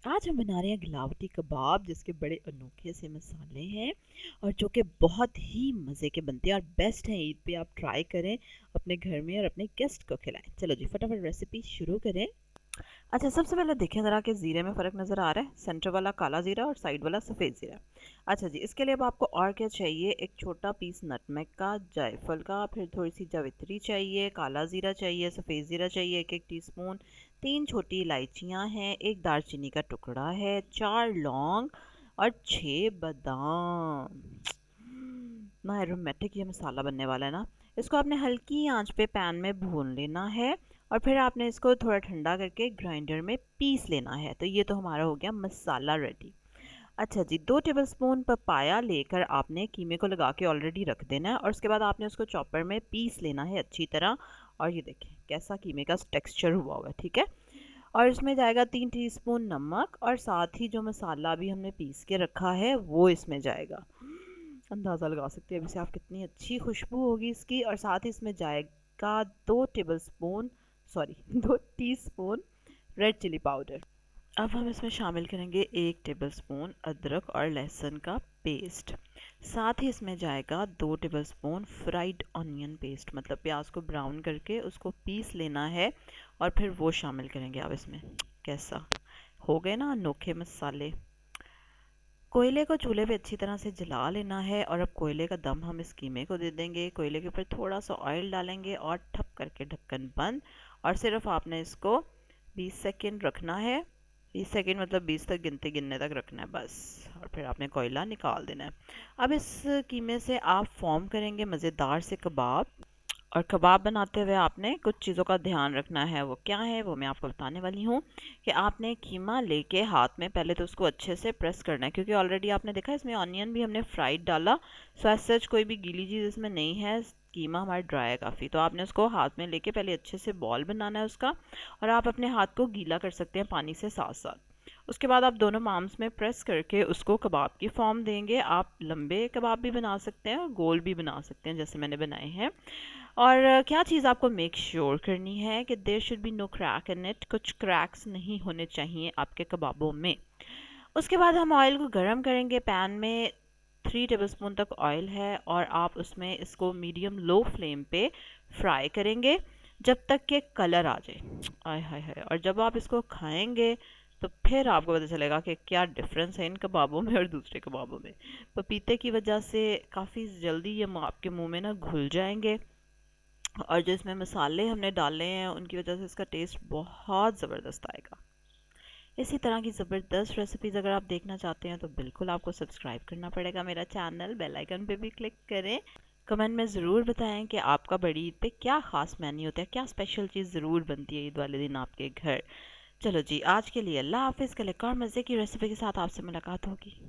आज हम बना रहे हैं गिलावटी कबाब जिसके बड़े अनोखे से मसाले हैं और जो कि बहुत ही मज़े के बनते हैं और बेस्ट हैं। ईद पे आप ट्राई करें अपने घर में और अपने गेस्ट को खिलाएं। चलो जी फटाफट रेसिपी शुरू करें। अच्छा, सबसे पहले देखें ज़रा कि ज़ीरे में फ़र्क नज़र आ रहा है, सेंटर वाला काला ज़ीरा और साइड वाला सफ़ेद ज़ीरा। अच्छा जी, इसके लिए अब आपको और क्या चाहिए, एक छोटा पीस नटमेग का, जायफल का, फिर थोड़ी सी जावित्री चाहिए, काला ज़ीरा चाहिए, सफ़ेद ज़ीरा चाहिए 1-1 टीस्पून, 3 छोटी इलायचियाँ हैं, 1 दालचीनी का टुकड़ा है, 4 लौंग और 6 बादाम। ना एरोमेटिक ये मसाला बनने वाला है ना। इसको आपने हल्की आंच पे पैन में भून लेना है और फिर आपने इसको थोड़ा ठंडा करके ग्राइंडर में पीस लेना है। तो ये तो हमारा हो गया मसाला रेडी। अच्छा जी, 2 टेबलस्पून पपाया लेकर आपने कीमे को लगा के ऑलरेडी रख देना है और उसके बाद आपने उसको चॉपर में पीस लेना है अच्छी तरह। और ये देखें कैसा कीमे का टेक्सचर हुआ हुआ है, ठीक है। और इसमें जाएगा 3 टीस्पून नमक और साथ ही जो मसाला भी हमने पीस के रखा है वो इसमें जाएगा। अंदाज़ा लगा सकते हैं अभी से आप कितनी अच्छी खुशबू होगी इसकी। और साथ ही इसमें जाएगा 2 टीस्पून रेड चिली पाउडर। अब हम इसमें शामिल करेंगे 1 टेबलस्पून अदरक और लहसुन का पेस्ट। साथ ही इसमें जाएगा 2 टेबलस्पून फ्राइड ऑनियन पेस्ट, मतलब प्याज को ब्राउन करके उसको पीस लेना है और फिर वो शामिल करेंगे आप इसमें। कैसा हो गए ना अनोखे मसाले। कोयले को चूल्हे पे अच्छी तरह से जला लेना है और अब कोयले का दम हम इस कीमे को दे देंगे। कोयले के ऊपर थोड़ा सा ऑयल डालेंगे और ठप करके ढक्कन बंद। और सिर्फ आपने इसको 20 सेकेंड रखना है। 20 सेकेंड मतलब 20 तक गिनने तक रखना है बस। और फिर आपने कोयला निकाल देना है। अब इस कीमे से आप फॉर्म करेंगे मज़ेदार से कबाब। और कबाब बनाते हुए आपने कुछ चीज़ों का ध्यान रखना है, वो क्या है वो मैं आपको बताने वाली हूँ। कि आपने कीमा लेके हाथ में पहले तो उसको अच्छे से प्रेस करना है, क्योंकि ऑलरेडी आपने देखा इसमें ऑनियन भी हमने फ्राइड डाला। सो एज सच कोई भी गीली चीज़ इसमें नहीं है, कीमा हमारा ड्राई है काफ़ी। तो आपने उसको हाथ में लेके पहले अच्छे से बॉल बनाना है उसका। और आप अपने हाथ को गीला कर सकते हैं पानी से साथ साथ। उसके बाद आप दोनों माम्स में प्रेस करके उसको कबाब की फॉर्म देंगे। आप लंबे कबाब भी बना सकते हैं और गोल भी बना सकते हैं जैसे मैंने बनाए हैं। और क्या चीज़ आपको मेक श्योर करनी है कि there should be no crack in it, कुछ क्रैक्स नहीं होने चाहिए आपके कबाबों में। उसके बाद हम ऑयल को गर्म करेंगे। पैन में 3 टेबलस्पून तक ऑयल है और आप उसमें इसको मीडियम लो फ्लेम पे फ्राई करेंगे जब तक कि कलर आ जाए। आय हाय हाय। और जब आप इसको खाएंगे तो फिर आपको पता चलेगा कि क्या डिफरेंस है इन कबाबों में और दूसरे कबाबों में। पपीते की वजह से काफ़ी जल्दी ये आपके मुंह में ना घुल जाएंगे। और जो इसमें मसाले हमने डाले हैं उनकी वजह से इसका टेस्ट बहुत ज़बरदस्त आएगा। इसी तरह की ज़बरदस्त रेसिपीज़ अगर आप देखना चाहते हैं तो बिल्कुल आपको सब्सक्राइब करना पड़ेगा मेरा चैनल, बेल आइकन पे भी क्लिक करें। कमेंट में ज़रूर बताएं कि आपका बड़ी ईद पे क्या ख़ास मेन्यू होता है, क्या स्पेशल चीज़ ज़रूर बनती है ईद वाले दिन आपके घर। चलो जी, आज के लिए अल्लाह हाफ़िज़। कल एक और मज़े की रेसिपी के साथ आपसे मुलाकात होगी।